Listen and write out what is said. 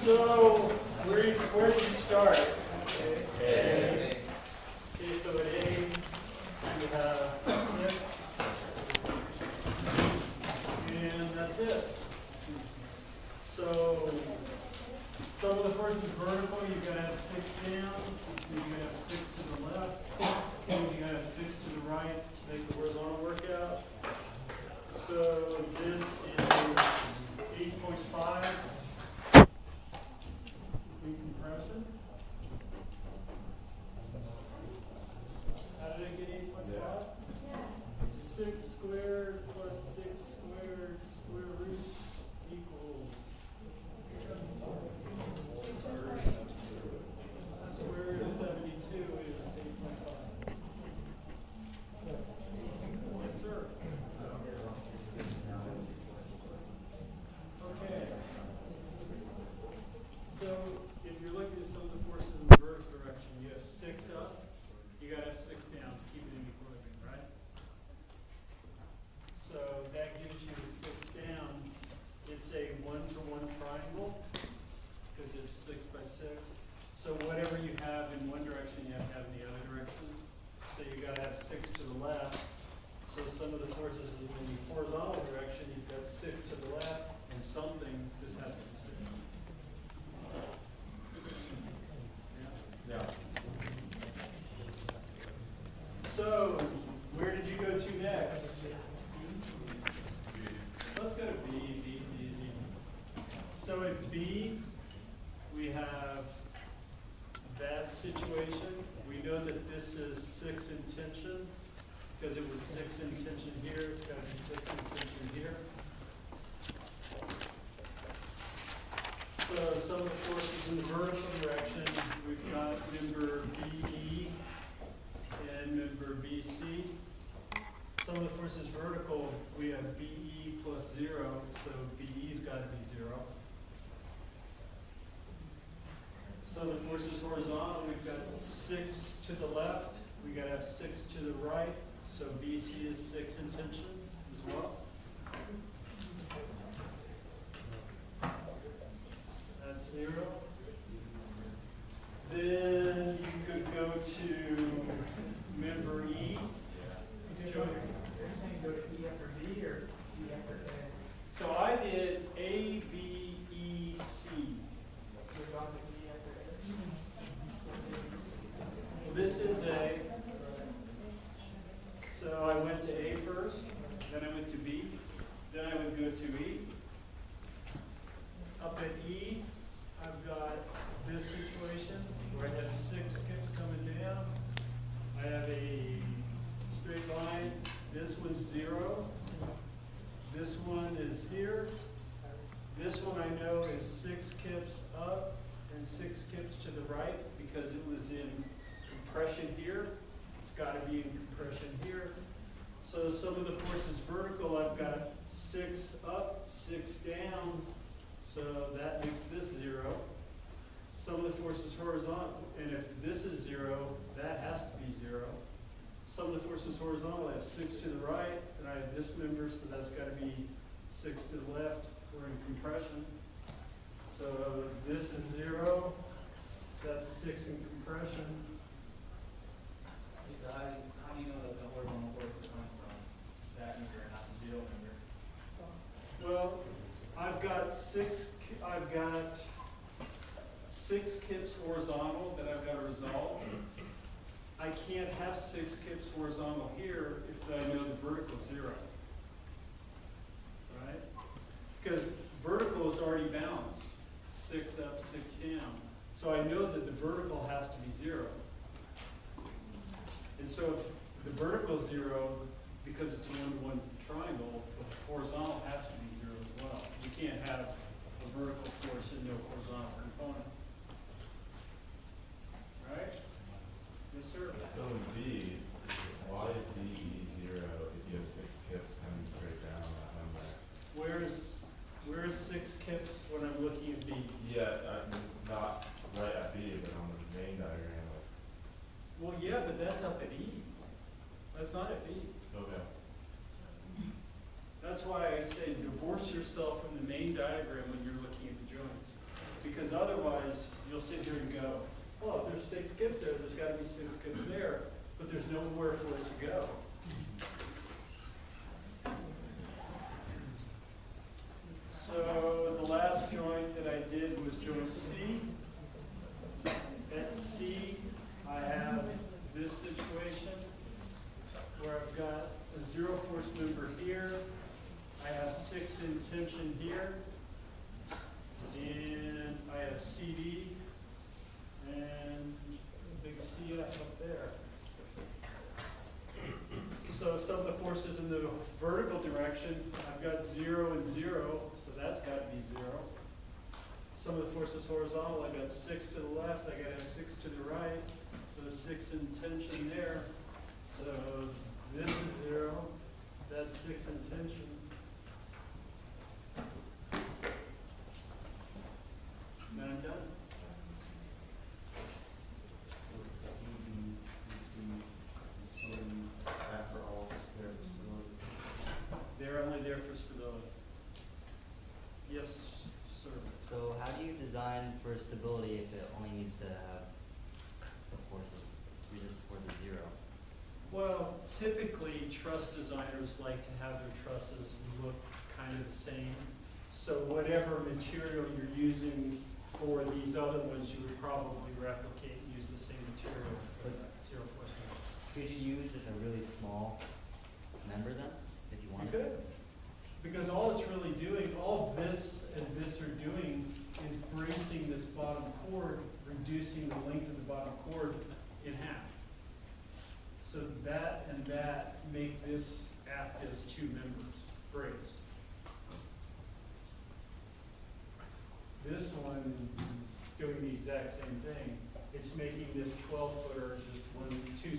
So, where did you start? A. Okay, so at A, you have 6. And that's it. So, some of the first is vertical, you've got to have 6 down. You've got to have 6 to the left. And you've got to have 6 to the right to make the horizontal work out. So, this is 8.5. Compression. How did I get 8.5? 6 squared plus 6 squared square root equals square root of 72 is 8.5. Yes, sir. Okay. So if you're looking at some of the forces in the vertical direction, you have 6 up, you got to have 6 down to keep it in equilibrium, right? So that gives you a 6 down. It's a 1-to-1 triangle because it's 6 by 6. So whatever you have in one direction, you have to have in the other direction. So you got to have 6 to the left. So some of the forces in the horizontal direction, you've got 6 to the left, and something, this has to be 6. Yeah. So, where did you go to next? Let's go to B. B's easy. So at B, we have that situation. We know that this is 6 in tension because it was 6 in tension here. It's got to be 6 in tension here. So some of the forces in the vertical direction, we've got member BE and member BC. Some of the forces vertical, we have BE plus 0, so BE's got to be 0. Some of the forces horizontal, we've got 6 to the left, we got to have 6 to the right, so BC is 6 in tension as well. That's 0. Then you could go to member E. You're saying go to E after B or E after A? So I did A, B, E, C. You're going to E after Well, this is A. So I went to A first, then I went to B, then I would go to E. Up at E, I've got this situation where I have 6 skips coming down. I have a straight line. This one's 0. This one is here. This one I know is 6 kips up and 6 kips to the right because it was in compression here. It's got to be in compression here. So some of the forces vertical, I've got 6 up, 6 down. So that makes this 0. Some of the forces horizontal, and if this is 0, that has to be 0. Some of the forces horizontal, I have 6 to the right, and I have this member, so that's got to be 6 to the left. We're in compression. So this is 0. That's 6 in compression. So how do you know that the horizontal force is coming from that member and not the 0 member? Well, I've got 6 kips horizontal that I've got to resolve. I can't have 6 kips horizontal here if I know the vertical 0. Right? Because vertical is already balanced. 6 up, 6 down. So I know that the vertical has to be 0. And so if the vertical is 0, because it's a 1-to-1 triangle, the horizontal has to be 0 as well. You can't have a vertical force and no horizontal component. Right? Yes, sir. So in B, why is B 0 if you have 6 kips coming straight down that number? Where's 6 kips when I'm looking at B? Yeah, not right at B, but on the main diagram. Well, yeah, but that's up at E. That's not at B. Okay. That's That's why I say divorce yourself from the main diagram when you're looking at the joints. Because otherwise, you'll sit here and go, oh, if there's 6 kips there, there's gotta be 6 kips there, but there's nowhere for it to go. So the last joint that I did was joint C. At C, I have this situation where I've got a 0 force member here. I have 6 in tension here. And I have CD and a big CF up there. So some of the forces in the vertical direction, I've got 0 and 0, so that's got to be 0. Some of the forces horizontal, I've got 6 to the left, I got to have 6 to the right, so 6 in tension there. So this is 0, that's 6 in tension. And I'm done. So EB, BC, and CM, that for all just there for stability. They're only there for stability. Yes, sir. So how do you design for stability if it only needs to have the force of, resist force of 0? Well, typically truss designers like to have their trusses look kind of the same. So whatever material you're using for these other ones, you would probably replicate and use the same material for the 0 force member. Could you use just a really small member then, if you You wanted? could. Because all it's really doing, all this and this are doing is bracing this bottom cord, reducing the length of the bottom cord in half. So that and that make this act as 2 members, braced. This one is doing the exact same thing. It's making this 12-footer just 2